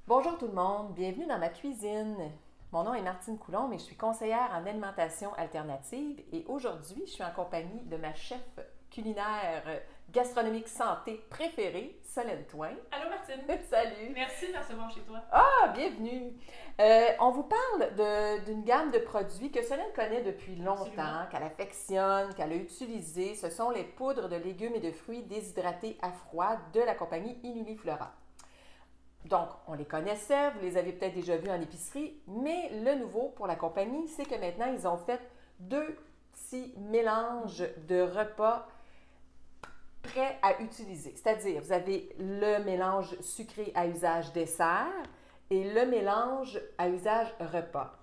Bonjour tout le monde, bienvenue dans ma cuisine. Mon nom est Martine Coulombe et je suis conseillère en alimentation alternative et aujourd'hui, je suis en compagnie de ma chef culinaire gastronomique santé préférée, Solène Toin. Allô Martine! Salut! Merci de me recevoir chez toi. Ah, bienvenue! On vous parle d'une gamme de produits que Solène connaît depuis longtemps, Absolument. qu'elle affectionne, qu'elle a utilisé. Ce sont les poudres de légumes et de fruits déshydratés à froid de la compagnie Inuliflora. Donc, on les connaissait, vous les avez peut-être déjà vus en épicerie, mais le nouveau pour la compagnie, c'est que maintenant, ils ont fait deux petits mélanges de repas prêts à utiliser. C'est-à-dire, vous avez le mélange sucré à usage dessert et le mélange à usage repas.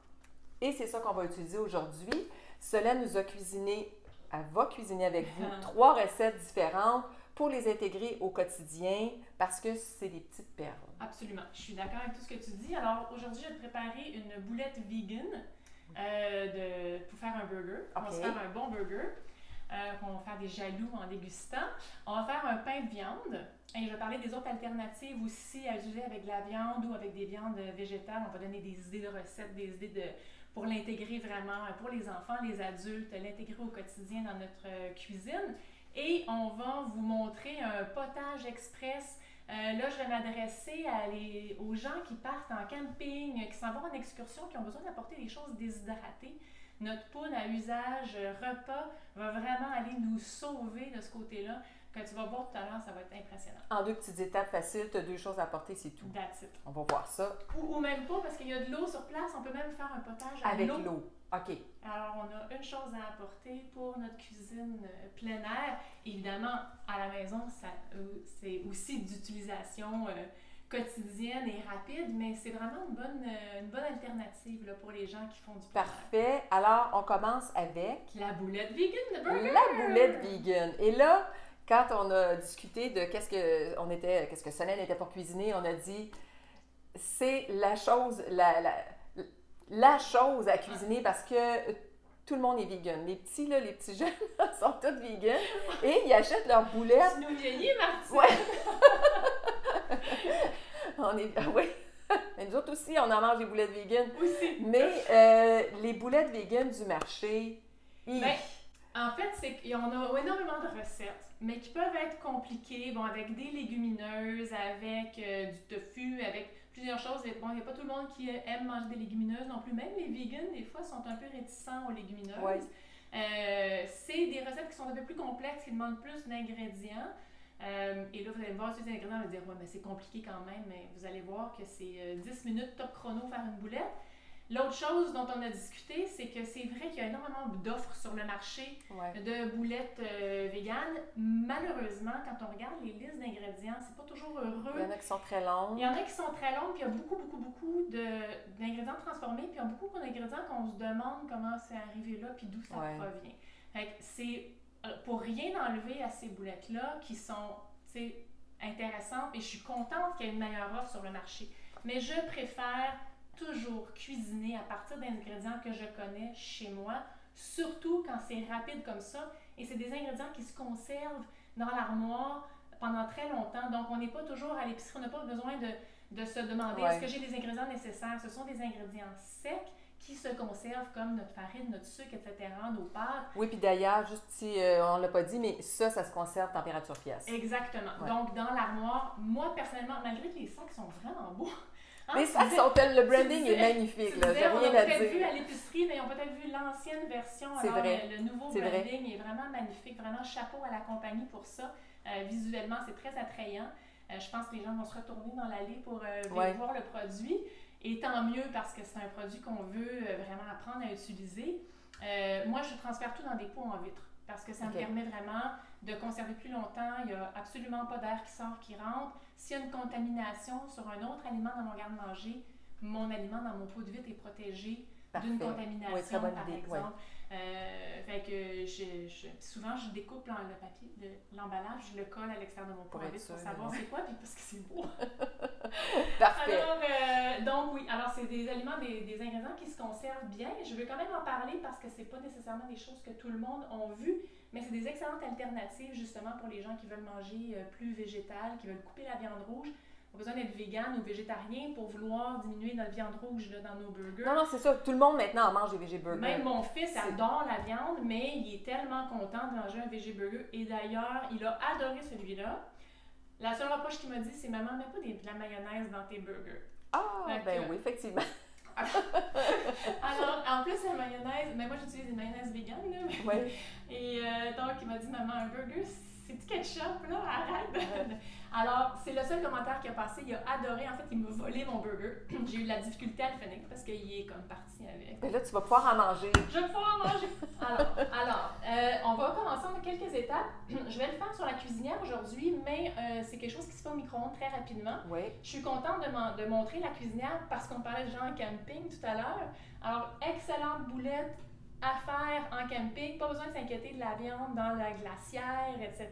Et c'est ça qu'on va utiliser aujourd'hui. Solène nous a cuisiné, elle va cuisiner avec vous trois recettes différentes pour les intégrer au quotidien parce que c'est des petites perles. Absolument. Je suis d'accord avec tout ce que tu dis. Alors aujourd'hui, je vais te préparer une boulette vegan pour faire un burger. On va se faire un bon burger. On va faire des jaloux en dégustant. On va faire un pain de viande. Et je vais parler des autres alternatives aussi à utiliser avec de la viande ou avec des viandes végétales. On va donner des idées de recettes, des idées pour l'intégrer vraiment pour les enfants, les adultes, l'intégrer au quotidien dans notre cuisine. Et on va vous montrer un potage express. Là, je vais m'adresser aux gens qui partent en camping, qui s'en vont en excursion, qui ont besoin d'apporter des choses déshydratées. Notre poudre à usage repas va vraiment aller nous sauver de ce côté-là. Quand tu vas voir tout à l'heure, ça va être impressionnant. En deux petites étapes faciles, tu as deux choses à apporter, c'est tout. That's it. On va voir ça. Ou même pas, parce qu'il y a de l'eau sur place. On peut même faire un potage avec l'eau. OK. Alors, on a une chose à apporter pour notre cuisine plein air. Évidemment, à la maison, c'est aussi d'utilisation quotidienne et rapide, mais c'est vraiment une bonne alternative là, pour les gens qui font du plein air. Parfait. Alors, on commence avec la boulette vegan de burger. La boulette vegan. Et là, quand on a discuté de qu'est-ce que Solène était pour cuisiner, on a dit c'est la chose à cuisiner parce que tout le monde est vegan. Les petits jeunes sont tous vegan et ils achètent leurs boulettes. Tu nous vieillis, Martine! Ouais. Oui. Mais nous autres aussi, on en mange des boulettes vegan. Aussi. Mais les boulettes vegan du marché, en fait, c'est qu'il y en a énormément de recettes, mais qui peuvent être compliquées, bon, avec des légumineuses, avec du tofu, avec plusieurs choses. Bon, il n'y a pas tout le monde qui aime manger des légumineuses non plus. Même les vegans, des fois, sont un peu réticents aux légumineuses. Ouais. C'est des recettes qui sont un peu plus complexes, qui demandent plus d'ingrédients. Et là, vous allez voir ces ingrédients, vous allez dire, ouais, mais c'est compliqué quand même, mais vous allez voir que c'est 10 minutes top chrono faire une boulette. L'autre chose dont on a discuté, c'est que c'est vrai qu'il y a énormément d'offres sur le marché de boulettes véganes. Malheureusement, quand on regarde les listes d'ingrédients, c'est pas toujours heureux. Il y en a qui sont très longues. Il y en a qui sont très longues, puis il y a beaucoup d'ingrédients transformés, puis il y a beaucoup d'ingrédients qu'on se demande comment c'est arrivé là, puis d'où ça provient. Fait que c'est pour rien enlever à ces boulettes-là qui sont, intéressantes, et je suis contente qu'il y ait une meilleure offre sur le marché. Mais je préfère toujours cuisiner à partir d'ingrédients que je connais chez moi, surtout quand c'est rapide comme ça. Et c'est des ingrédients qui se conservent dans l'armoire pendant très longtemps. Donc, on n'est pas toujours à l'épicerie, on n'a pas besoin de se demander est-ce que j'ai les ingrédients nécessaires. Ce sont des ingrédients secs qui se conservent comme notre farine, notre sucre, etc., nos pâtes. Oui, puis d'ailleurs, juste si on ne l'a pas dit, mais ça se conserve température pièce. Exactement. Ouais. Donc, dans l'armoire, moi, personnellement, malgré que les sacs sont vraiment beaux, les sacs sont tels, le branding est magnifique, là, j'ai rien à dire. On a peut-être vu à l'épicerie, mais ils ont peut-être vu l'ancienne version. C'est alors vrai. Le nouveau branding est vraiment magnifique, vraiment chapeau à la compagnie pour ça. Visuellement, c'est très attrayant. Je pense que les gens vont se retourner dans l'allée pour voir le produit. Et tant mieux parce que c'est un produit qu'on veut vraiment apprendre à utiliser. Moi, je transfère tout dans des pots en vitre parce que ça me permet vraiment de conserver plus longtemps. Il n'y a absolument pas d'air qui sort, qui rentre. S'il y a une contamination sur un autre aliment dans mon garde-manger, mon aliment dans mon pot de vitre est protégé d'une contamination, par exemple. Fait que souvent, je découpe le papier, l'emballage, je le colle à l'extérieur de mon pot de vitre pour savoir c'est quoi, puis parce que c'est beau. Parfait. Donc oui, alors c'est des aliments, des ingrédients qui se conservent bien. Je veux quand même en parler parce que c'est pas nécessairement des choses que tout le monde a vues, mais c'est des excellentes alternatives justement pour les gens qui veulent manger plus végétal, qui veulent couper la viande rouge. pas besoin d'être vegan ou végétarien pour vouloir diminuer notre viande rouge là, dans nos burgers. Non, c'est ça. Tout le monde maintenant en mange des végé burgers. Même mon fils adore la viande, mais il est tellement content de manger un végé burger. Et d'ailleurs, il a adoré celui-là. La seule reproche qu'il m'a dit, c'est « Maman, mets pas de la mayonnaise dans tes burgers. » Ah, ben oui, effectivement. Alors, en plus, la mayonnaise, mais moi j'utilise une mayonnaise vegan, là. Oui. Et donc, il m'a dit, maman, un burger, c'est du ketchup, là, arrête. Alors, c'est le seul commentaire qui a passé. Il a adoré. En fait, il m'a volé mon burger. J'ai eu de la difficulté à le finir parce qu'il est comme parti avec. Mais là, tu vas pouvoir en manger. Je vais pouvoir en manger. Alors, on va commencer en quelques étapes. Je vais le faire sur la cuisinière aujourd'hui, mais c'est quelque chose qui se fait au micro-ondes très rapidement. Oui. Je suis contente de montrer la cuisinière parce qu'on parlait de gens en camping tout à l'heure. Alors, excellente boulette à faire en camping. Pas besoin de s'inquiéter de la viande dans la glacière, etc.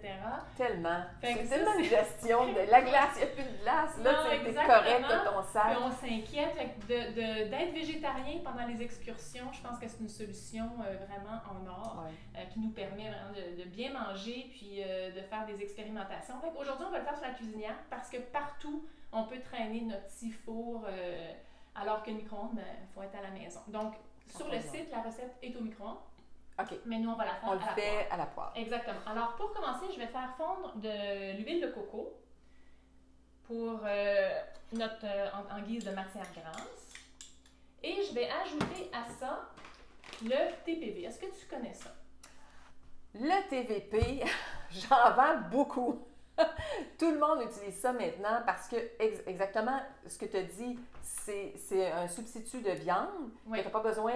Tellement. C'est ça, tellement une gestion de la glace. Il n'y a plus de glace. Là, tu es correct de ton sac. Puis on s'inquiète. D'être végétarien pendant les excursions, je pense que c'est une solution vraiment en or qui nous permet vraiment de bien manger puis de faire des expérimentations. Aujourd'hui, on va le faire sur la cuisinière parce que partout, on peut traîner notre petit four alors que le micro-ondes, il faut être à la maison. Donc, sur le site, la recette est au micro-ondes. OK. Mais nous, on va la faire on le fait à la poêle. Exactement. Alors, pour commencer, je vais faire fondre de l'huile de coco pour en guise de matière grasse. Et je vais ajouter à ça le TPV. Est-ce que tu connais ça? Le TVP, j'en vends beaucoup. Tout le monde utilise ça maintenant parce que, exactement ce que tu as dit, c'est un substitut de viande. Oui. Tu n'as pas besoin,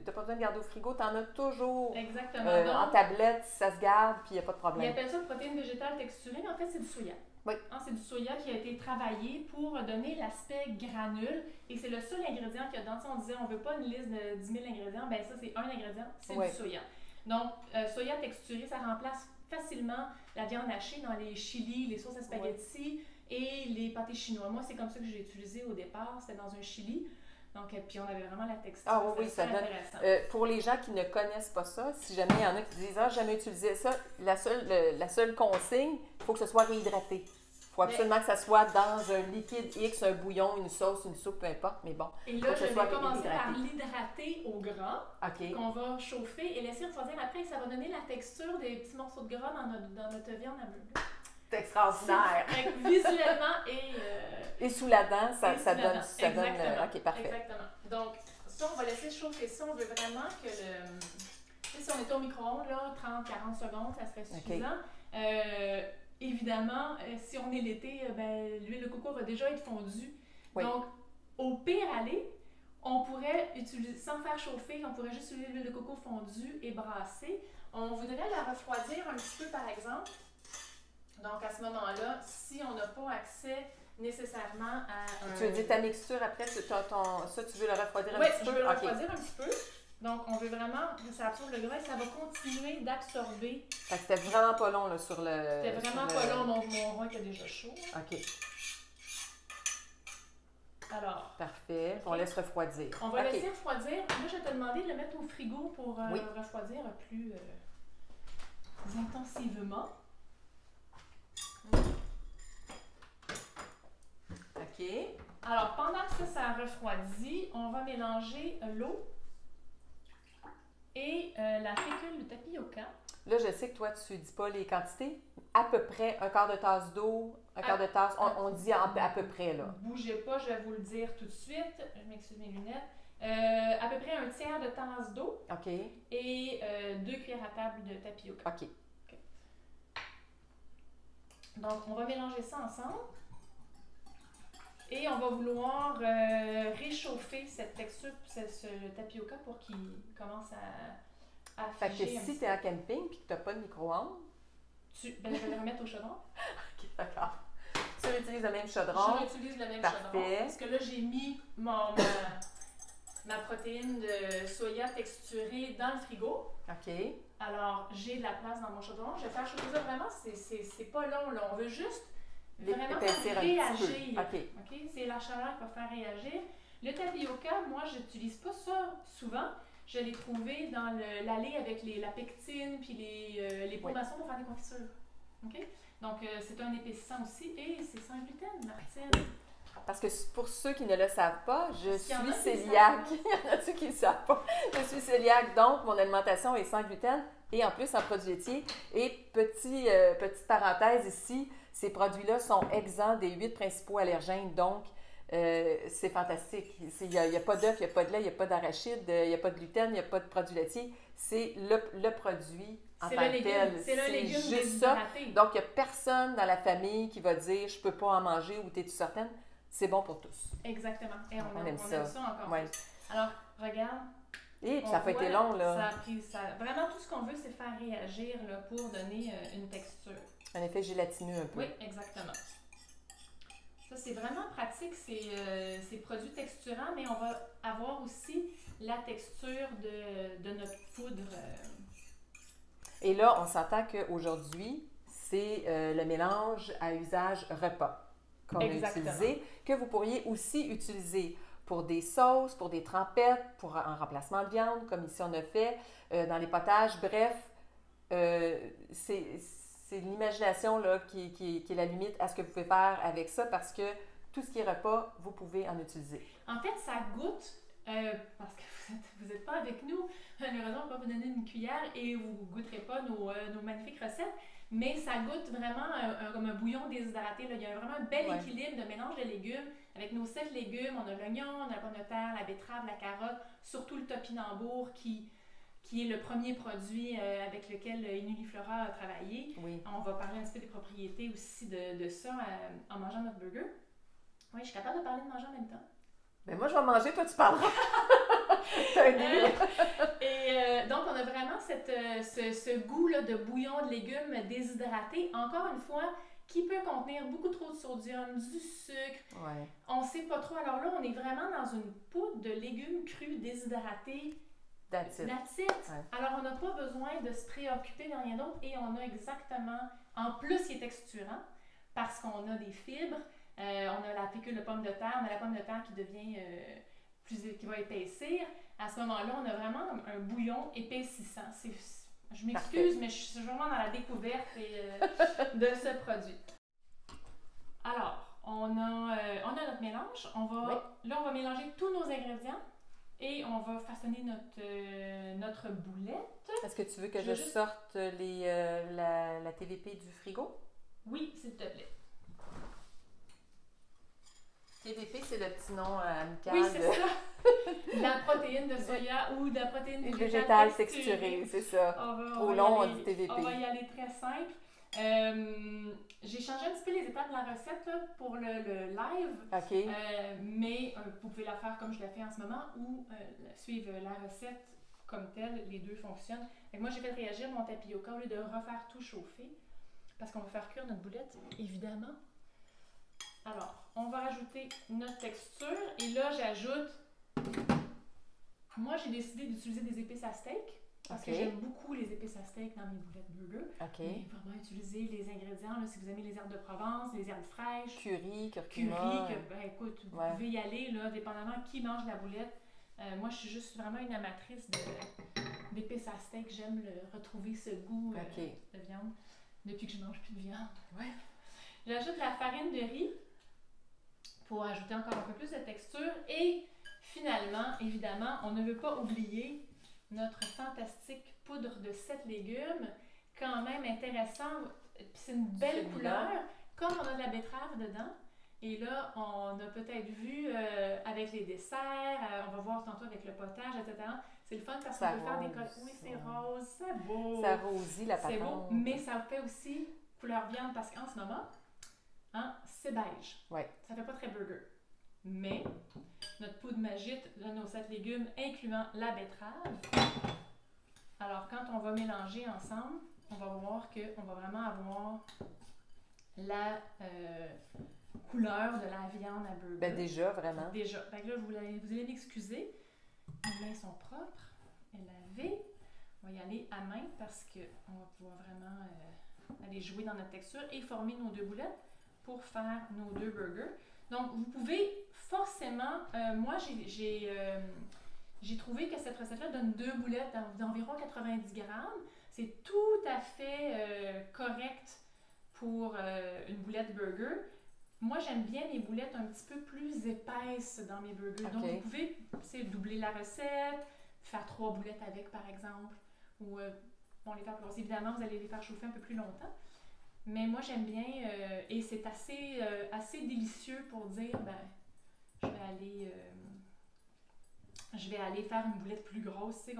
t'as pas besoin de garder au frigo, tu en as toujours. Exactement. En tablette, ça se garde, puis il n'y a pas de problème. Ils appellent ça protéines végétales texturées, mais en fait, c'est du soya. Oui. C'est du soya qui a été travaillé pour donner l'aspect granule et c'est le seul ingrédient qu'il y a dans ça. On disait, on ne veut pas une liste de 10 000 ingrédients. Ben ça, c'est un ingrédient, c'est du soya. Donc, soya texturé, ça remplace facilement la viande hachée dans les chili, les sauces à spaghetti et les pâtés chinois. Moi, c'est comme ça que j'ai utilisé au départ. C'était dans un chili. Donc, puis on avait vraiment la texture. Ah oui, ça donne. Pour les gens qui ne connaissent pas ça, si jamais il y en a qui disent « Ah, j'ai jamais utilisé ça », la seule consigne, il faut que ce soit réhydraté. Il faut absolument que ça soit dans un liquide X, un bouillon, une sauce, une soupe, peu importe, mais bon. Et là, je vais commencer par l'hydrater au gras, qu'on va chauffer et laisser refroidir. Après, ça va donner la texture des petits morceaux de gras dans notre viande à burger. C'est extraordinaire! Visuellement et sous la dent, ça donne. OK, parfait. Exactement. Donc, ça, on va laisser chauffer ça. On veut vraiment que si on était au micro-ondes, 30-40 secondes, ça serait suffisant. Évidemment, si on est l'été, l'huile de coco va déjà être fondue. Oui. Donc, au pire aller, on pourrait utiliser, sans faire chauffer, on pourrait juste utiliser l'huile de coco fondue et brassée. On voudrait la refroidir un petit peu, par exemple. Donc, à ce moment-là, si on n'a pas accès nécessairement à un... Tu veux dire ta mixture après, ça, tu veux le refroidir un petit peu? Oui, je veux le refroidir un petit peu. Donc, on veut vraiment que ça absorbe le gras et ça va continuer d'absorber. Fait que c'était vraiment pas long là, sur le... C'était vraiment pas long, mon roi était déjà chaud. OK. Alors. Parfait. On laisse refroidir. On va laisser refroidir. Là, je vais te demander de le mettre au frigo pour refroidir plus intensivement. OK. Alors, pendant que ça refroidit, on va mélanger l'eau et la fécule de tapioca. Là, je sais que toi, tu ne dis pas les quantités. À peu près un quart de tasse d'eau, un quart de tasse, on dit à peu près, là. Bougez pas, je vais vous le dire tout de suite. Je m'excuse mes lunettes. À peu près un tiers de tasse d'eau. OK. Et 2 cuillères à table de tapioca. OK. Donc, on va mélanger ça ensemble. Et on va vouloir réchauffer cette texture, ce tapioca pour qu'il commence à fait que si tu es en camping et que tu n'as pas de micro-ondes... je vais le remettre au chaudron. OK, d'accord. Tu utilises le même chaudron. J'utilise le même chaudron. Parce que là, j'ai mis ma protéine de soya texturée dans le frigo. OK. Alors, j'ai de la place dans mon chaudron. Je vais faire chauffer ça vraiment. C'est pas long, là. On veut juste vraiment faire réagir. OK. C'est la chaleur qui va faire réagir. Le tapioca, moi, je n'utilise pas ça souvent. Je l'ai trouvé dans l'allée avec la pectine puis les pots maçons pour faire des confitures. OK? Donc, c'est un épaississant aussi et c'est sans gluten, Martine. Parce que pour ceux qui ne le savent pas, je suis cœliaque. Il y en a ceux qui ne le savent pas. Je suis cœliaque, donc mon alimentation est sans gluten et en plus sans produits laitiers. Et petite parenthèse ici, ces produits-là sont exempts des 8 principaux allergènes, donc c'est fantastique. Il n'y a pas d'œuf, il n'y a pas de lait, il n'y a pas d'arachide, il n'y a pas de gluten, il n'y a pas de produits laitiers. C'est le produit en tant que tel. C'est le légume juste ça. déshydraté. Donc, il n'y a personne dans la famille qui va dire « je ne peux pas en manger » ou « t'es-tu certaine? » C'est bon pour tous. Exactement. Et on aime ça. Aime ça encore Ouais. plus. Alors, regarde. Et puis ça n'a pas été long, là. Vraiment, tout ce qu'on veut, c'est faire réagir là, pour donner une texture. Un effet gélatineux un peu. Oui, exactement. Ça, c'est vraiment pratique, ces produits texturants, mais on va avoir aussi la texture de notre poudre. Et là, on s'entend qu'aujourd'hui, c'est le mélange à usage repas qu'on a utilisé, que vous pourriez aussi utiliser pour des sauces, pour des trempettes, en remplacement de viande, comme ici on a fait, dans les potages. Bref, c'est l'imagination là, qui est la limite à ce que vous pouvez faire avec ça, parce que tout ce qui est repas, vous pouvez en utiliser. En fait, ça goûte, parce que vous n'êtes pas avec nous, malheureusement, on ne va pas vous donner une cuillère et vous ne goûterez pas nos magnifiques recettes, mais ça goûte vraiment comme un bouillon déshydraté. Là. Il y a vraiment un bel équilibre de mélange de légumes. Avec nos 7 légumes, on a l'oignon, on a la pomme de terre, la betterave, la carotte, surtout le topinambour qui est le premier produit avec lequel Inuliflora a travaillé. Oui. On va parler un petit peu des propriétés aussi de ça en mangeant notre burger. Oui, je suis capable de parler de manger en même temps. Mais moi, je vais manger, toi, tu parleras. Donc, on a vraiment ce goût-là de bouillon de légumes déshydratés. Encore une fois, qui peut contenir beaucoup trop de sodium, du sucre. Ouais. On ne sait pas trop. Alors là, on est vraiment dans une poudre de légumes crus déshydratés. That's it. Ouais. Alors, on n'a pas besoin de se préoccuper de rien d'autre et on a exactement, en plus, il est texturant parce qu'on a des fibres. On a la fécule de pomme de terre, on a la pomme de terre qui devient qui va épaissir. À ce moment-là, on a vraiment un bouillon épaississant. Je m'excuse, mais je suis vraiment dans la découverte de ce produit. Alors, on a notre mélange. Là, on va mélanger tous nos ingrédients et on va façonner notre boulette. Est-ce que tu veux que je sorte la TVP du frigo? Oui, s'il te plaît. TVP, c'est le petit nom amical. Oui, c'est ça. La protéine de soya ou de la protéine végétale texturée, c'est ça. Au long, on dit TVP. On va y aller très simple. J'ai changé un petit peu les étapes de la recette là, pour le live. OK. Mais vous pouvez la faire comme je la fais en ce moment ou suivre la recette comme telle. Les deux fonctionnent. Donc moi, j'ai fait réagir mon tapioca au lieu de refaire tout chauffer parce qu'on va faire cuire notre boulette, évidemment. Alors, on va rajouter notre texture et là, j'ajoute... Moi, j'ai décidé d'utiliser des épices à steak parce que j'aime beaucoup les épices à steak dans mes boulettes burger. Mais vraiment utiliser les ingrédients, là, si vous aimez les herbes de Provence, les herbes fraîches. Curry, curcuma. Écoute, vous pouvez y aller, là, dépendamment qui mange la boulette. Moi, je suis juste vraiment une amatrice d'épices à steak. J'aime retrouver ce goût de viande depuis que je ne mange plus de viande. Ouais. J'ajoute la farine de riz pour ajouter encore un peu plus de texture. Et finalement, évidemment, on ne veut pas oublier notre fantastique poudre de 7 légumes, quand même intéressant. C'est une belle couleur, comme on a de la betterave dedans. Et là, on a peut-être vu avec les desserts, on va voir tantôt avec le potage, etc. C'est le fun parce qu'on peut faire des cotes. Oui, c'est rose, c'est beau. Ça rosit la patente. C'est beau, mais ça fait aussi couleur viande parce qu'en ce moment, c'est beige. Ouais. Ça fait pas très burger. Mais notre poudre magique de nos 7 légumes, incluant la betterave. Alors, quand on va mélanger ensemble, on va voir qu'on va vraiment avoir la couleur de la viande à burger. Ben déjà, vraiment. Déjà. Fait que là, vous allez m'excuser. Les mains sont propres et lavées. On va y aller à main parce qu'on va pouvoir vraiment aller jouer dans notre texture et former nos 2 boulettes pour faire nos 2 burgers. Donc, vous pouvez forcément... moi, j'ai trouvé que cette recette-là donne 2 boulettes d'environ 90 grammes. C'est tout à fait correct pour une boulette burger. Moi, j'aime bien mes boulettes un petit peu plus épaisses dans mes burgers. Donc, vous pouvez doubler la recette, faire 3 boulettes avec, par exemple. Ou, les faire plus. Évidemment, vous allez les faire chauffer un peu plus longtemps. Mais moi, j'aime bien, et c'est assez délicieux pour dire, je vais aller faire une boulette plus grosse. Tu sais,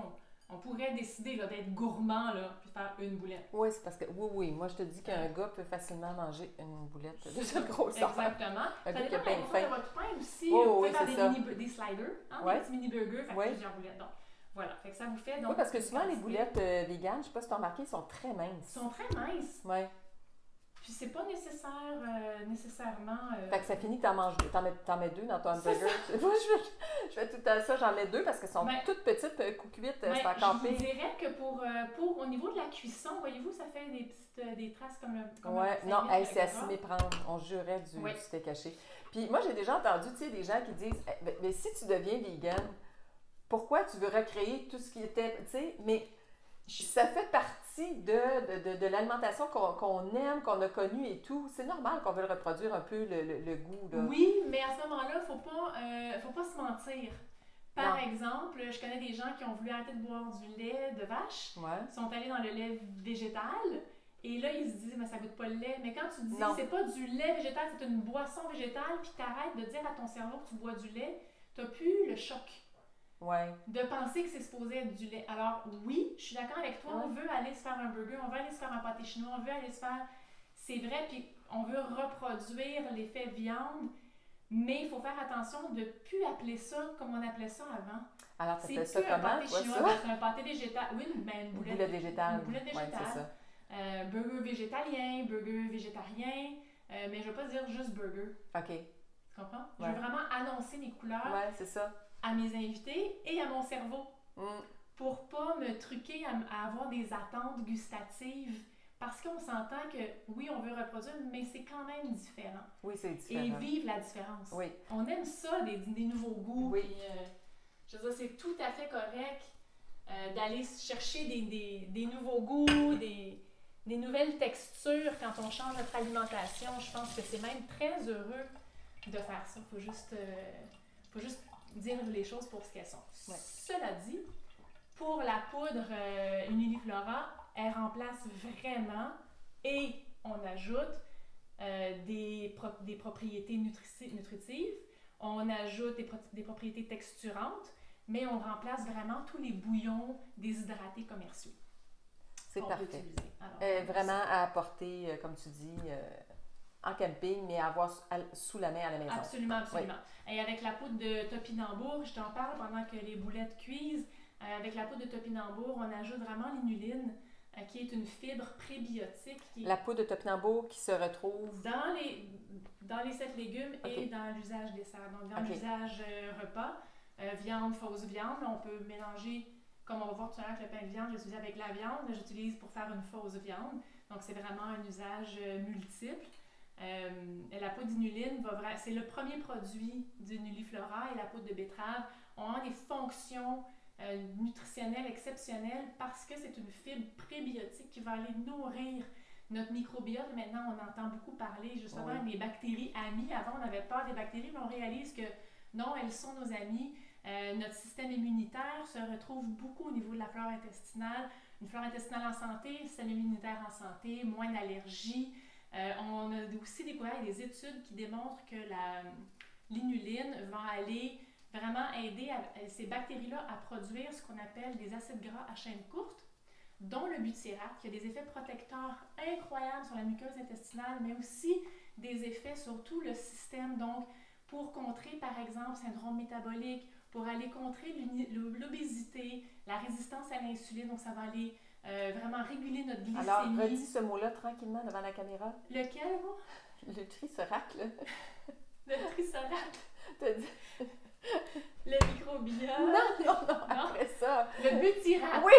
on pourrait décider là, d'être gourmand là, puis faire une boulette. Oui, c'est parce que, oui, moi je te dis qu'un gars peut facilement manger une boulette de cette grosseur. Exactement. Un Ça gars qui a dépend bien faim. de votre pain aussi. Vous pouvez faire des sliders, Ouais. des petits mini-burgers, faire plusieurs boulettes. Donc, voilà, fait que ça vous fait... Donc, oui, parce que souvent les boulettes vegan, je ne sais pas si tu as remarqué, sont très minces. Sont très minces. Oui. Puis c'est pas nécessairement... Fait que ça finit que t'en mets 2 dans ton hamburger. Moi, je fais tout le temps ça, j'en mets 2 parce qu'elles sont toutes petites, cuites, c'est à camper. Je vous dirais que pour au niveau de la cuisson, voyez-vous, ça fait des traces comme non, c'est à s'y méprendre. On jurait du steak haché. Puis moi, j'ai déjà entendu, tu sais, des gens qui disent, mais si tu deviens vegan, pourquoi tu veux recréer tout ce qui était, tu sais, mais ça fait partie de l'alimentation qu'on aime, qu'on a connue et tout. C'est normal qu'on veut reproduire un peu le goût. Là. Oui, mais à ce moment-là, faut pas se mentir. Par exemple, je connais des gens qui ont voulu arrêter de boire du lait de vache, sont allés dans le lait végétal, et là, ils se disent, mais ça goûte pas le lait. Mais quand tu dis, c'est pas du lait végétal, c'est une boisson végétale, puis t'arrêtes de dire à ton cerveau que tu bois du lait, t'as plus le choc. De penser que c'est supposé être du lait. Alors oui, je suis d'accord avec toi, on veut aller se faire un burger, on veut aller se faire un pâté chinois, on veut aller se faire... C'est vrai, puis on veut reproduire l'effet viande, mais il faut faire attention de ne plus appeler ça comme on appelait ça avant. Alors, tu appelles ça comment, toi, ça? C'est un pâté végétal. Oui, une boulette végétale. Une boulette végétale. Ouais, c'est ça. Burger végétalien, burger végétarien, mais je ne veux pas dire juste burger. OK. Tu comprends? Je veux vraiment annoncer mes couleurs. Oui, c'est ça. À mes invités et à mon cerveau pour pas me truquer à avoir des attentes gustatives parce qu'on s'entend que oui, on veut reproduire, mais c'est quand même différent. Oui, c'est différent. Et vivre la différence. Oui. On aime ça, des nouveaux goûts. Oui. Puis, je veux dire, c'est tout à fait correct d'aller chercher des nouveaux goûts, des nouvelles textures quand on change notre alimentation. Je pense que c'est même très heureux de faire ça. Faut juste dire les choses pour ce qu'elles sont. Ouais. Cela dit, pour la poudre Uniliflora, elle remplace vraiment et on ajoute des propriétés nutritives, on ajoute des propriétés texturantes, mais on remplace vraiment tous les bouillons déshydratés commerciaux. C'est parfait. Vraiment à apporter, comme tu dis, en camping, mais à avoir sous la main à la maison. Absolument, absolument. Oui. Et avec la poudre de topinambour, je t'en parle pendant que les boulettes cuisent. Avec la poudre de topinambour, on ajoute vraiment l'inuline, qui est une fibre prébiotique. La poudre de topinambour qui se retrouve dans les 7 légumes et dans l'usage dessert. Donc, dans l'usage repas, viande, fausse viande, on peut mélanger, comme on va voir tout à l'heure avec le pain de viande, j'utilise avec la viande, j'utilise pour faire une fausse viande. Donc, c'est vraiment un usage multiple. La poudre d'inuline, c'est le premier produit d'Uniliflora et la poudre de betterave ont des fonctions nutritionnelles exceptionnelles parce que c'est une fibre prébiotique qui va aller nourrir notre microbiote. Maintenant, on entend beaucoup parler justement des bactéries amies. Avant, on avait peur des bactéries, mais on réalise que non, elles sont nos amies. Notre système immunitaire se retrouve beaucoup au niveau de la flore intestinale. Une flore intestinale en santé, système immunitaire en santé, moins d'allergies. On a aussi découvert des études qui démontrent que l'inuline va aller vraiment aider ces bactéries-là à produire ce qu'on appelle des acides gras à chaîne courte, dont le butyrate, qui a des effets protecteurs incroyables sur la muqueuse intestinale, mais aussi des effets sur tout le système. Donc, pour contrer, par exemple, le syndrome métabolique, pour aller contrer l'obésité, la résistance à l'insuline, donc ça va aller vraiment réguler notre glycémie. Alors, redis ce mot-là tranquillement devant la caméra. Lequel, moi? Le trisoracle. Le trisoracle. T'as dit... Le microbiote. Non, après ça. Le butyrate. Oui!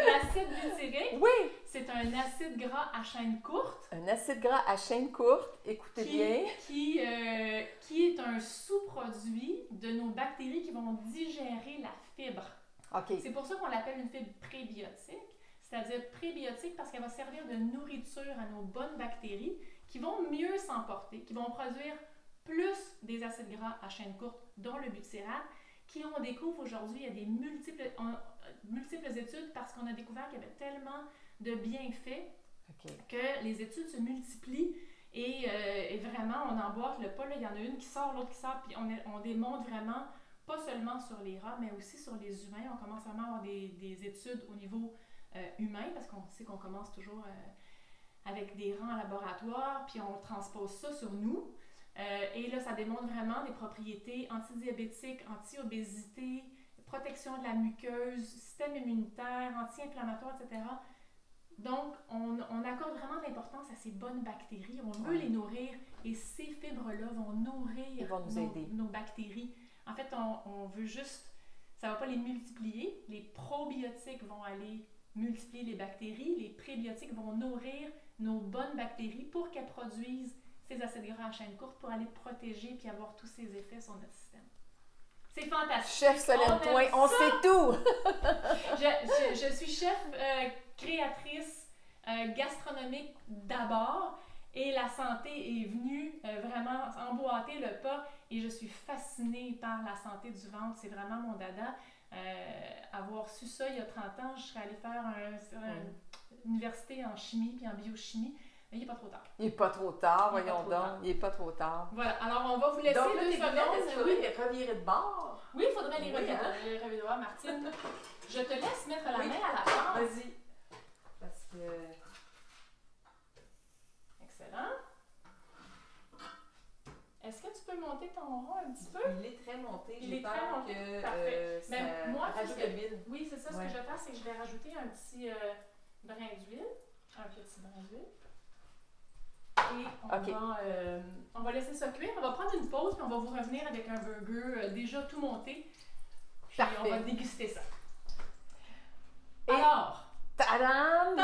L'acide butyrique. Oui! C'est un acide gras à chaîne courte. Un acide gras à chaîne courte, écoutez bien. Qui est un sous-produit de nos bactéries qui vont digérer la fibre. OK. C'est pour ça qu'on l'appelle une fibre prébiotique. c'est-à-dire prébiotique parce qu'elle va servir de nourriture à nos bonnes bactéries qui vont mieux s'emporter, qui vont produire plus des acides gras à chaîne courte, dont le butyrate, qui on découvre aujourd'hui, il y a des multiples études parce qu'on a découvert qu'il y avait tellement de bienfaits que les études se multiplient et vraiment on emboîte le pas. Là, il y en a une qui sort, l'autre qui sort, puis on démontre vraiment, pas seulement sur les rats, mais aussi sur les humains. On commence vraiment à avoir des études au niveau humain parce qu'on sait qu'on commence toujours avec des rats en laboratoire, puis on transpose ça sur nous. Et là, ça démontre vraiment des propriétés antidiabétiques, anti-obésité, protection de la muqueuse, système immunitaire, anti-inflammatoire, etc. Donc, on accorde vraiment de l'importance à ces bonnes bactéries. On veut les nourrir et ces fibres-là vont nourrir nos bactéries. En fait, on veut juste, ça ne va pas les multiplier. Les probiotiques vont aller multiplier les bactéries. Les prébiotiques vont nourrir nos bonnes bactéries pour qu'elles produisent ces acides gras à chaîne courte pour aller protéger puis avoir tous ces effets sur notre système. C'est fantastique. Chef Solène Toin, on sait tout! je suis chef créatrice gastronomique d'abord et la santé est venue vraiment emboîter le pas et je suis fascinée par la santé du ventre. C'est vraiment mon dada. Avoir su ça il y a 30 ans, je serais allée faire une université en chimie puis en biochimie. Mais il n'est pas trop tard. Il n'est pas trop tard, voyons donc. Il n'est pas trop tard. Voilà, alors on va vous laisser 2 secondes. Est-ce qu'il faudrait les revirer de bord? Oui, il faudrait les revirer de bord, Martine. Je te laisse mettre la main à la porte. Vas-y. Parce que... Excellent. Est-ce que tu peux monter ton rond un petit peu? Il est très monté. Il est très monté. Parfait. Mais moi, rajoute de l'huile. Oui, c'est ça. Ce que je vais faire, c'est que je vais rajouter un petit brin d'huile. Un petit brin d'huile. Et on va laisser ça cuire. On va prendre une pause, puis on va vous revenir avec un burger déjà tout monté. Puis on va déguster ça. Alors, tadam!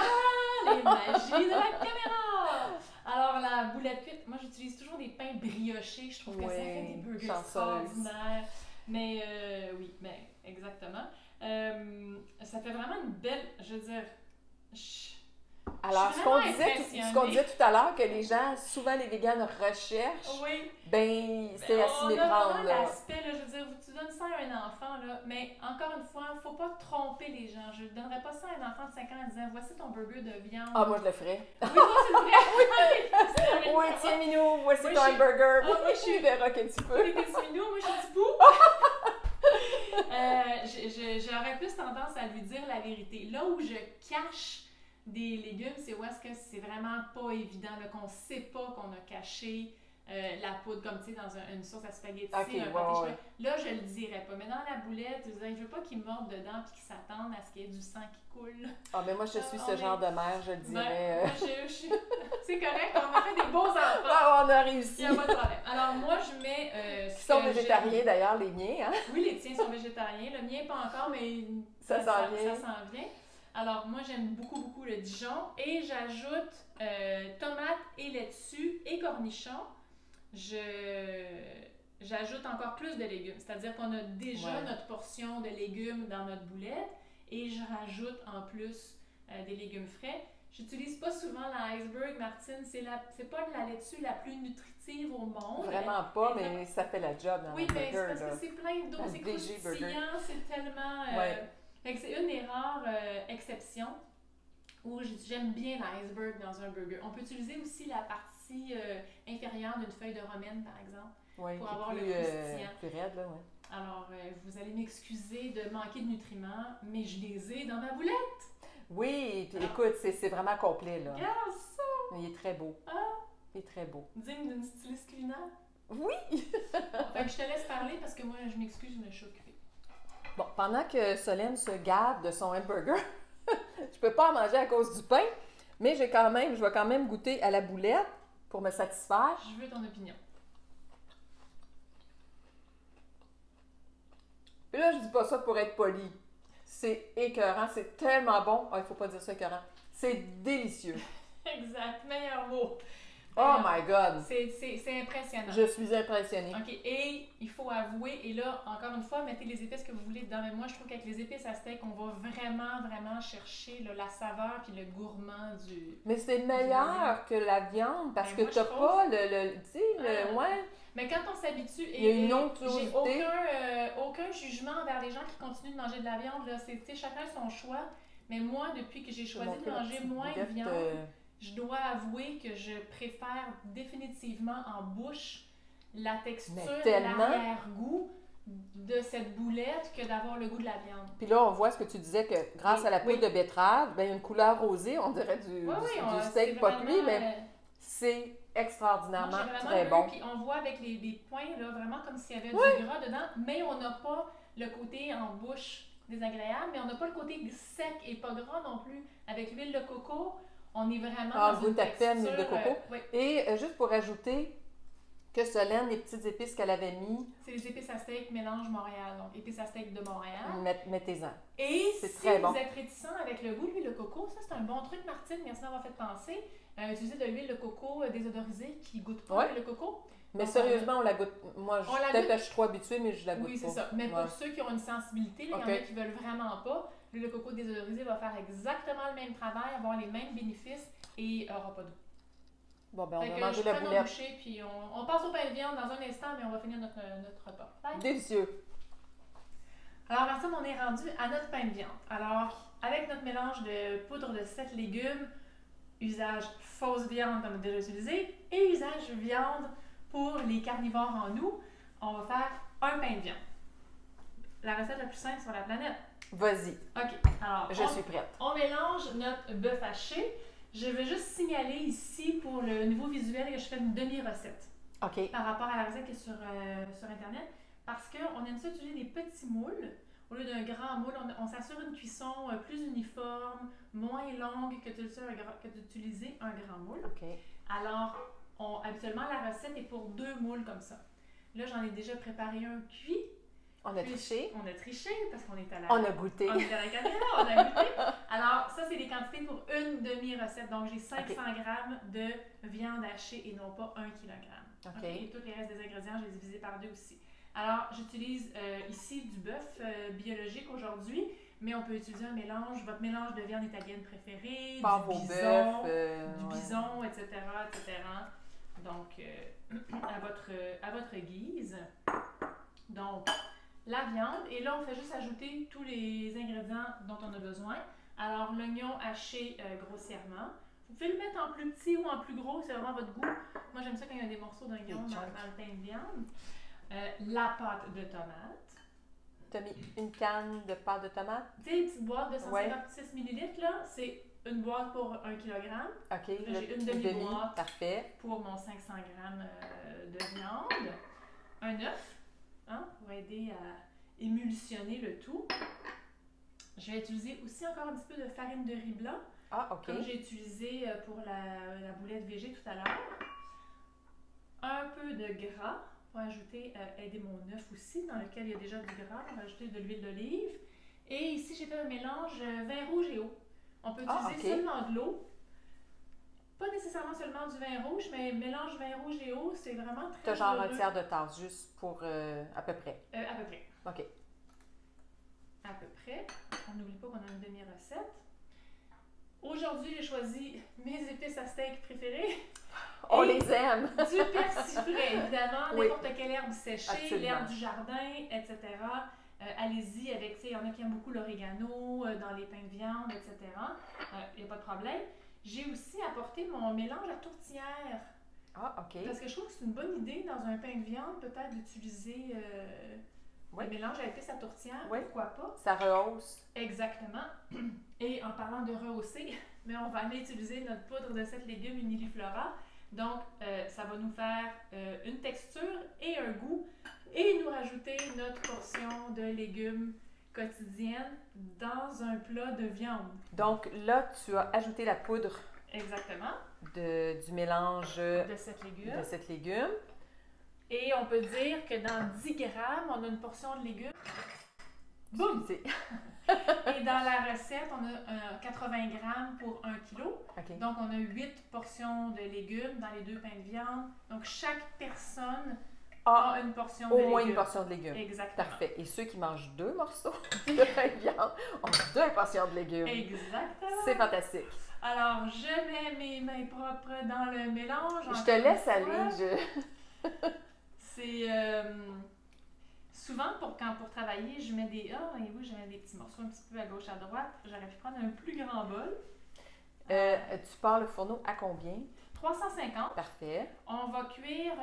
Les magies de la caméra! Alors, la boulette cuite, moi j'utilise toujours des pains briochés. Je trouve que ça fait des burgers extraordinaires. Mais oui, exactement. Ça fait vraiment une belle, je veux dire... Alors, ce qu'on disait tout à l'heure, que les gens, souvent les véganes recherchent, c'est à s'y méprendre. On a vraiment l'aspect, je veux dire, tu donnes ça à un enfant, là, mais encore une fois, il ne faut pas tromper les gens. Je ne donnerais pas ça à un enfant de 5 ans en disant, voici ton burger de viande. Ah, moi je le ferais. Oui, toi tu le ferais. Oui, tiens Minou, voici ton hamburger. Moi je suis verra que tu peux. Oui, t'es Minou, moi je suis Tipou. J'aurais plus tendance à lui dire la vérité. Là où je cache des légumes, c'est où est-ce que c'est vraiment pas évident, qu'on ne sait pas qu'on a caché la poudre, comme tu sais, dans une sauce à spaghetti, un pâté chinois. Là, je le dirais pas. Mais dans la boulette, je veux pas qu'ils mordent dedans et qu'ils s'attendent à ce qu'il y ait du sang qui coule. Ah, mais moi, je suis ce genre de mère, je le dirais. C'est correct, on a fait des beaux enfants. Ah, on a réussi. Il n'y a pas de problème. Alors, moi, je mets... Qui sont végétariens, d'ailleurs, les miens. Hein? Oui, les tiens sont végétariens. Le mien, pas encore, mais ça s'en vient. Ça s'en vient. Alors, moi, j'aime beaucoup le Dijon et j'ajoute tomates et laitue et cornichons. J'ajoute encore plus de légumes, c'est-à-dire qu'on a déjà notre portion de légumes dans notre boulette et je rajoute en plus des légumes frais. J'utilise pas souvent l'iceberg, Martine, c'est pas la laitue la plus nutritive au monde. Vraiment pas, mais ça fait la job dans le burger. Oui, mais c'est parce que c'est plein d'eau, c'est croustillant, c'est tellement... c'est une des rares exceptions où j'aime bien l'iceberg dans un burger. On peut utiliser aussi la partie inférieure d'une feuille de romaine, par exemple, pour avoir le croustillant. Plus raide, là, Alors, vous allez m'excuser de manquer de nutriments, mais je les ai dans ma boulette. Oui, puis écoute, c'est vraiment complet, là. Regarde ça! Il est très beau. Il est très beau. Digne d'une styliste culinaire. Oui! Fait que je te laisse parler parce que moi, je m'excuse, je me suis occupée. Bon, pendant que Solène se gave de son hamburger, je peux pas en manger à cause du pain, mais je vais quand même goûter à la boulette pour me satisfaire. Je veux ton opinion. Et là, je dis pas ça pour être poli. C'est écœurant, c'est tellement bon. Il faut pas dire ça écœurant. C'est délicieux. Exact, meilleur mot. Oh my God! C'est impressionnant. Je suis impressionnée. OK. Et il faut avouer, et là, encore une fois, mettez les épices que vous voulez dedans. Mais moi, je trouve qu'avec les épices à steak, on va vraiment, vraiment chercher là, la saveur puis le gourmand du... Mais c'est meilleur que la viande parce que t'as pas le tu sais, ouais. Mais quand on s'habitue, Il y a une j'ai onctuosité. aucun jugement envers les gens qui continuent de manger de la viande. Là. C'est chacun son choix. Mais moi, depuis que j'ai choisi de manger moins de viande, je dois avouer que je préfère définitivement en bouche la texture, l'arrière-goût de cette boulette que d'avoir le goût de la viande. Puis là, on voit ce que tu disais que grâce à la poudre de betterave, ben, il y a une couleur rosée, on dirait du steak pas cuit, mais c'est extraordinairement très bon. Puis on voit avec les points, là, vraiment comme s'il y avait du gras dedans, mais on n'a pas le côté en bouche désagréable, mais on n'a pas le côté sec et pas gras non plus. Avec l'huile de coco, on est vraiment dans une texture... peine l'huile de coco. Et juste pour ajouter que Solène, les petites épices qu'elle avait mis... C'est les épices à steak mélange Montréal, donc épices à steak de Montréal. Mettez-en. Et si vous êtes réticent avec le goût de l'huile de coco, ça c'est un bon truc, Martine, merci d'avoir fait penser. Utiliser de l'huile de coco désodorisée qui ne goûte pas l'huile de coco. Mais sérieusement, on la goûte. Moi, peut-être que je suis trop habituée, mais je la goûte pas. Oui, c'est ça. Mais pour ceux qui ont une sensibilité, il y en a qui veulent vraiment pas, l'huile de coco désodorisée va faire exactement le même travail, avoir les mêmes bénéfices et n'aura pas de goût. Bon, ben, on va manger la boulette. Bouchée, puis on passe au pain de viande dans un instant, mais on va finir notre repas. Délicieux. Alors, Martine, on est rendu à notre pain de viande. Alors, avec notre mélange de poudre de 7 légumes, usage fausse viande comme on a déjà utilisé, et usage viande pour les carnivores en nous, on va faire un pain de viande. La recette la plus simple sur la planète. Vas-y. OK. Alors, je suis prête. On mélange notre bœuf haché. Je vais juste signaler ici pour le niveau visuel que je fais une demi-recette. OK. Par rapport à la recette qui est sur Internet. Parce qu'on aime ça utiliser des petits moules. Au lieu d'un grand moule, on s'assure une cuisson plus uniforme, moins longue que d'utiliser un grand moule. OK. Alors, habituellement, la recette est pour 2 moules comme ça. Là, j'en ai déjà préparé un cuit. On a triché. On a triché parce qu'on est à la... On a goûté. On est à la caméra, on a goûté. Alors, ça, c'est les quantités pour une demi-recette. Donc, j'ai 500 g de viande hachée et non pas 1 kg. OK. Et tous les restes des ingrédients, je les ai divisés par 2 aussi. Alors, j'utilise ici du bœuf biologique aujourd'hui, mais on peut utiliser un mélange, votre mélange de viande italienne préférée, du bison, etc., etc. Donc, à votre guise. Donc, la viande, et là, on fait juste ajouter tous les ingrédients dont on a besoin. Alors, l'oignon haché grossièrement. Vous pouvez le mettre en plus petit ou en plus gros, c'est vraiment votre goût. Moi, j'aime ça quand il y a des morceaux d'oignon dans le pain de viande. La pâte de tomate. Tu as mis une canne de pâte de tomate? Tu sais, les petites boîtes de 156 ml, là, c'est une boîte pour 1 kg. OK. Là, j'ai une demi-boîte parfait. pour mon 500 g de viande. Un œuf, pour aider à émulsionner le tout. Je vais utiliser aussi encore un petit peu de farine de riz blanc. Ah, OK. Comme j'ai utilisé pour la boulette végé tout à l'heure. Un peu de gras. On va ajouter, aider mon œuf aussi, dans lequel il y a déjà du gras. On va ajouter de l'huile d'olive. Et ici, j'ai fait un mélange vin rouge et eau. On peut utiliser seulement de l'eau. Pas nécessairement seulement du vin rouge, mais mélange vin rouge et eau, c'est vraiment très T'as genre un tiers de tasse, juste pour à peu près. À peu près. OK. À peu près. On n'oublie pas qu'on a une demi-recette. Aujourd'hui, j'ai choisi mes épices à steak préférées. On les aime! Du persiflé, évidemment, n'importe quelle herbe séchée, l'herbe du jardin, etc. Allez-y avec, tu sais, il y en a qui aiment beaucoup l'orégano dans les pains de viande, etc. Il n'y a pas de problème. J'ai aussi apporté mon mélange à tourtière. Ah, OK. Parce que je trouve que c'est une bonne idée dans un pain de viande, peut-être d'utiliser le mélange à épices à tourtière. Pourquoi pas? Ça rehausse. Exactement. Et en parlant de rehausser, mais on va aller utiliser notre poudre de 7 légumes Uniliflora. Donc, ça va nous faire une texture et un goût et nous rajouter notre portion de légumes quotidienne dans un plat de viande. Donc là, tu as ajouté la poudre. Exactement. Du mélange de 7 légumes. De 7 légumes. Et on peut dire que dans 10 grammes, on a une portion de légumes. Boum! Excusez. Et dans la recette, on a 80 grammes pour 1 kilo. OK. Donc, on a 8 portions de légumes dans les 2 pains de viande. Donc, chaque personne a une portion de Au légumes. moins une portion de légumes. Exactement. Parfait. Et ceux qui mangent 2 morceaux de pain de viande ont 2 portions de légumes. Exactement. C'est fantastique. Alors, je mets mes mains propres dans le mélange. Je te laisse aller. C'est souvent pour travailler, je mets des je mets des petits morceaux un petit peu à gauche à droite. J'aurais pu prendre un plus grand bol. Tu pars le fourneau à combien? 350. Parfait. On va cuire.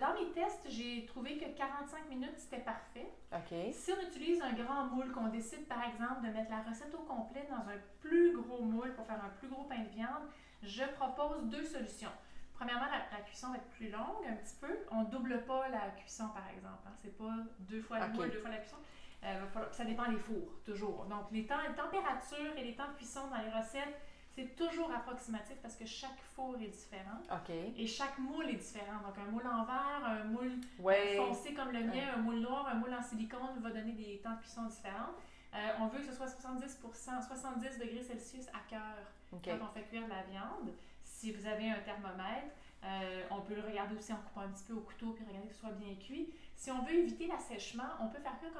Dans mes tests, j'ai trouvé que 45 minutes, c'était parfait. OK. Si on utilise un grand moule, qu'on décide par exemple de mettre la recette au complet dans un plus gros moule pour faire un plus gros pain de viande, je propose 2 solutions. Premièrement, la cuisson va être plus longue un petit peu. On ne double pas la cuisson, par exemple. Hein. C'est pas 2 fois le moule, 2 fois la cuisson. Ça dépend des fours, toujours. Donc, les températures et les temps de cuisson dans les recettes, c'est toujours approximatif parce que chaque four est différent. OK. Et chaque moule est différent. Donc, un moule en verre, un moule foncé comme le mien, un moule noir, un moule en silicone va donner des temps de cuisson différents. On veut que ce soit 70 degrés Celsius à cœur quand on fait cuire la viande. Si vous avez un thermomètre, on peut le regarder aussi en coupant un petit peu au couteau puis regarder que ce soit bien cuit. Si on veut éviter l'assèchement, on peut faire cuire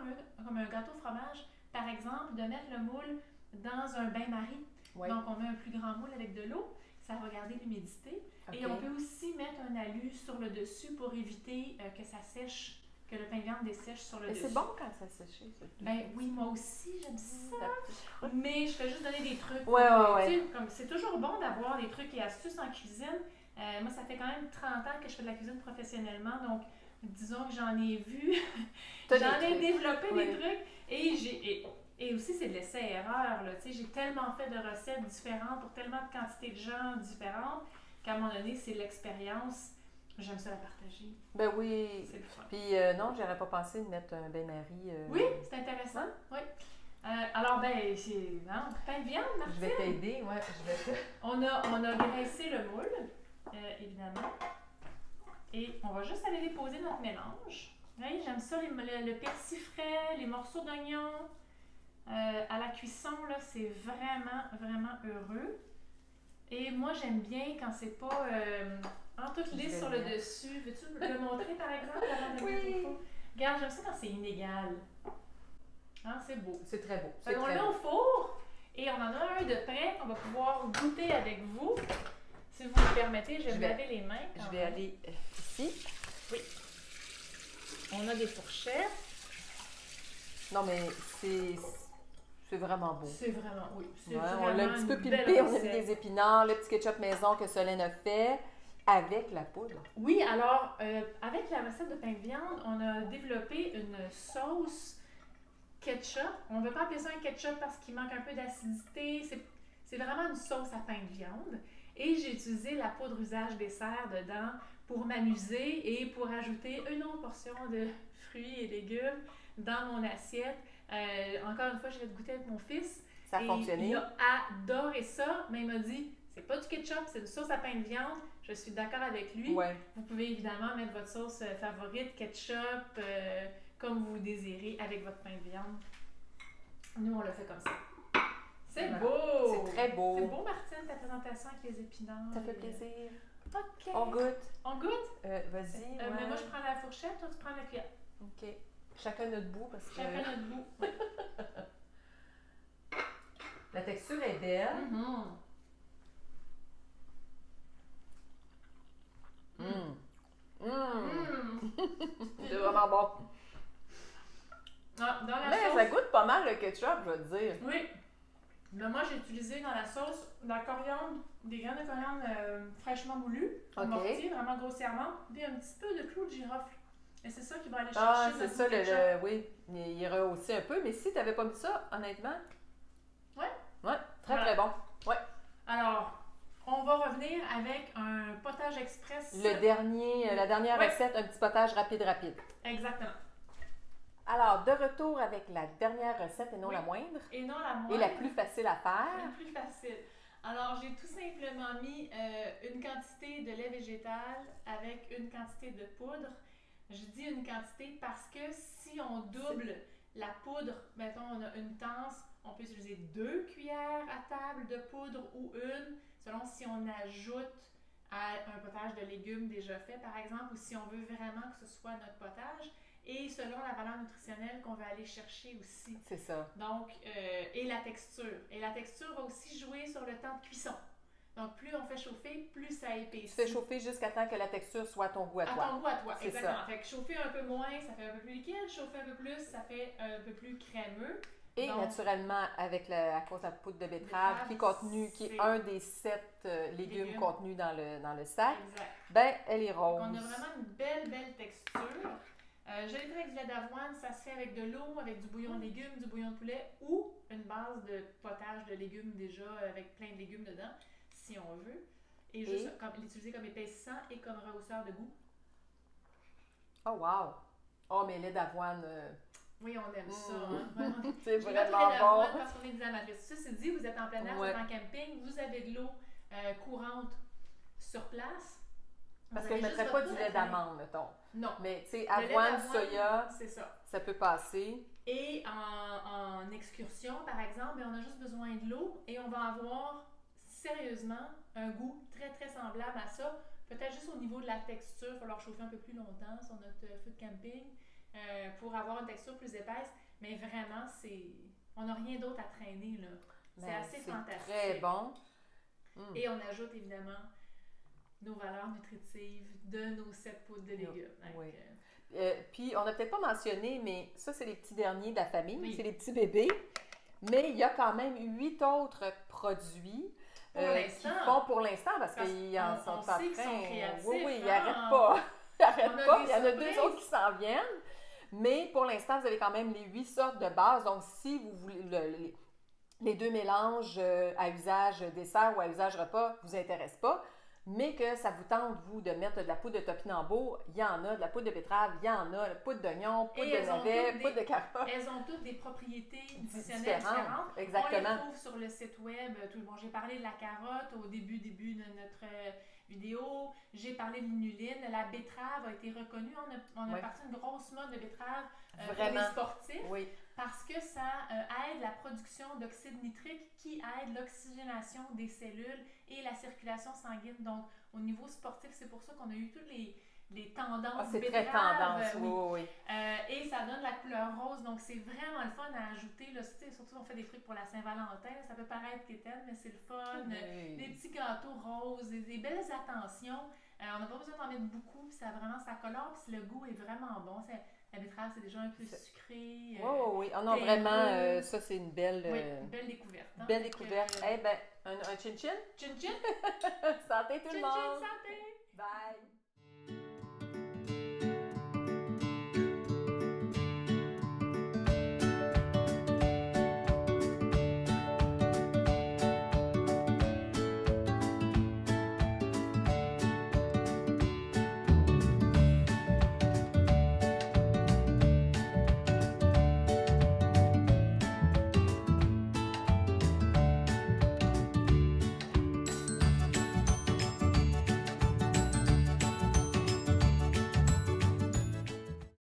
comme un gâteau au fromage. Par exemple, de mettre le moule dans un bain-marie. Ouais. Donc, on met un plus grand moule avec de l'eau. Ça va garder l'humidité. Okay. Et on peut aussi mettre un alu sur le dessus pour éviter que ça sèche, que le pain de viande dessèche sur le dessus. C'est bon quand ça sèche. Ben oui, moi aussi, j'aime ça. Mais je fais juste donner des trucs. Ouais. C'est toujours bon d'avoir des trucs et astuces en cuisine. Moi, ça fait quand même 30 ans que je fais de la cuisine professionnellement. Donc, disons que j'en ai vu. J'en ai développé des trucs. Et aussi, c'est de l'essai-erreur. J'ai tellement fait de recettes différentes pour tellement de quantités de gens différentes qu'à un moment donné, c'est l'expérience. J'aime ça la partager. Ben oui. C'est le fun. Puis non, j'aurais pas pensé de mettre un bain-marie. Oui, c'est intéressant. Oui. Alors, c'est pain de viande, Martine. Je vais t'aider, On a graissé le moule, évidemment. Et on va juste aller déposer notre mélange. Oui, j'aime ça, le persil frais, les morceaux d'oignon. À la cuisson, là, c'est vraiment, vraiment heureux. Et moi, j'aime bien quand c'est pas en toute lisse sur le dessus. Veux-tu le montrer, par exemple, avant de le mettre au four? Regarde, j'aime ça quand c'est inégal. Hein, c'est beau. C'est très beau. On le met au four et on en a un de prêt qu'on va pouvoir goûter avec vous. Si vous me permettez, je vais me laver les mains. Je vais aller ici. Oui. On a des fourchettes. Non, mais c'est vraiment beau. C'est vraiment, oui. On l'a un petit peu pimpé, on a mis des épinards, le petit ketchup maison que Solène a fait avec la poudre. Oui, alors, avec la recette de pain de viande, on a développé une sauce ketchup. On ne veut pas appeler ça un ketchup parce qu'il manque un peu d'acidité. C'est vraiment une sauce à pain de viande. Et j'ai utilisé la poudre usage dessert dedans pour m'amuser et pour ajouter une autre portion de fruits et légumes dans mon assiette. Encore une fois, je vais goûter avec mon fils. Ça a fonctionné. Il a adoré ça, mais il m'a dit, c'est pas du ketchup, c'est une sauce à pain de viande. Je suis d'accord avec lui. Ouais. Vous pouvez évidemment mettre votre sauce favorite, ketchup, comme vous désirez, avec votre pain de viande. Nous, on le fait comme ça. C'est beau! C'est très beau. C'est beau, Martine, ta présentation avec les épinards. Ça fait plaisir. OK. On goûte. On goûte? Vas-y. Mais moi, je prends la fourchette, toi, tu prends la cuillère. OK. Chacun notre bout parce que... Chacun notre bout. Oui. La texture est belle. C'est vraiment bon. Ah, dans la Mais sauce, ça goûte pas mal le ketchup, je veux te dire. oui. Mais moi, j'ai utilisé dans la sauce de la coriandre, des graines de coriandre fraîchement moulues, mortier, vraiment grossièrement, puis un petit peu de clou de girofle. Et c'est ça qui va aller chercher. Ah, c'est ça, oui. Il rehaussait un peu, mais si tu n'avais pas mis ça, honnêtement. Ouais. Ouais, très très bon. Ouais. Alors, on va revenir avec un potage express. La dernière recette, un petit potage rapide. Exactement. Alors, de retour avec la dernière recette et non la moindre. Et non la moindre. Et la plus facile à faire. La plus facile. Alors, j'ai tout simplement mis une quantité de lait végétal avec une quantité de poudre. Je dis une quantité parce que si on double La poudre, mettons, on a une tasse, on peut utiliser 2 cuillères à table de poudre ou une, selon si on ajoute à un potage de légumes déjà fait, par exemple, ou si on veut vraiment que ce soit notre potage, et selon la valeur nutritionnelle qu'on va aller chercher aussi. C'est ça. Donc, et la texture. Et la texture va aussi jouer sur le temps de cuisson. Donc, plus on fait chauffer, plus ça épaissit. Tu fais chauffer jusqu'à temps que la texture soit à ton goût à toi. À ton goût à toi, c'est exactement. Ça. Fait que chauffer un peu moins, ça fait un peu plus liquide. Chauffer un peu plus, ça fait un peu plus crémeux. Et donc, naturellement, à cause de la poudre de betterave qui est un des 7 légumes contenus dans le sac, exact. Ben, elle est rose. Donc, on a vraiment une belle texture. Je l'ai fait avec du lait d'avoine, ça se fait avec de l'eau, avec du bouillon de légumes, du bouillon de poulet ou une base de potage de légumes déjà avec plein de légumes dedans, si on veut. Et juste l'utiliser comme épaississant et comme rehausseur de goût. Oh wow! Oh, mais lait d'avoine... Oui, on aime ça. Hein? C'est vraiment bon. Parce qu'on est des amatrices. Ceci dit, vous êtes en plein air, vous êtes en camping, vous avez de l'eau courante sur place. Parce que je ne mettrais pas du lait d'amande, mettons. Non. Mais tu sais, avoine, soya, c'est ça. Ça peut passer. Et en excursion, par exemple, on a juste besoin de l'eau et on va avoir sérieusement un goût très semblable à ça. Peut-être juste au niveau de la texture, il va falloir chauffer un peu plus longtemps sur notre feu de camping pour avoir une texture plus épaisse. Mais vraiment, on n'a rien d'autre à traîner, là. C'est assez fantastique. Très bon. Et on ajoute évidemment nos valeurs nutritives de nos 7 poudres de légumes. Oui. Puis, on n'a peut-être pas mentionné, mais ça, c'est les petits derniers de la famille, c'est les petits bébés. Mais il y a quand même 8 autres produits qui font pour l'instant, parce qu'ils en sont en train. Oui, ils n'arrêtent pas. Ils n'arrêtent pas. Il y en a 2 autres qui s'en viennent. Mais pour l'instant, vous avez quand même les 8 sortes de base. Donc, si vous voulez les 2 mélanges à usage dessert ou à usage repas ne vous intéressent pas, mais que ça vous tente, vous, de mettre de la poudre de topinambour, il y en a, de la poudre de betterave, il y en a, la poudre d'oignon, poudre de navet, poudre de carotte. Elles ont toutes des propriétés nutritionnelles différentes. Exactement. On les trouve sur le site web. Bon, j'ai parlé de la carotte au début de notre vidéo. J'ai parlé de l'inuline. La betterave a été reconnue. On a parti une grosse mode de betterave pour les sportifs. Oui. Parce que ça aide la production d'oxyde nitrique qui aide l'oxygénation des cellules et la circulation sanguine. Donc, au niveau sportif, c'est pour ça qu'on a eu toutes les tendances c'est betterave. très tendance, oui. Et ça donne la couleur rose. Donc, c'est vraiment le fun à ajouter. Là, surtout, on fait des trucs pour la Saint-Valentin. Ça peut paraître quétaine, mais c'est le fun. Oui. Des petits gâteaux roses, des belles attentions. On n'a pas besoin d'en mettre beaucoup. Puis ça colore. Puis le goût est vraiment bon. La betterave, c'est déjà un peu sucré. Oui. Oh non, vraiment, ça, c'est une belle... une belle découverte. Hein? Belle découverte. Eh bien, un chin-chin? Chin-chin! Santé tout le monde! Santé! Bye!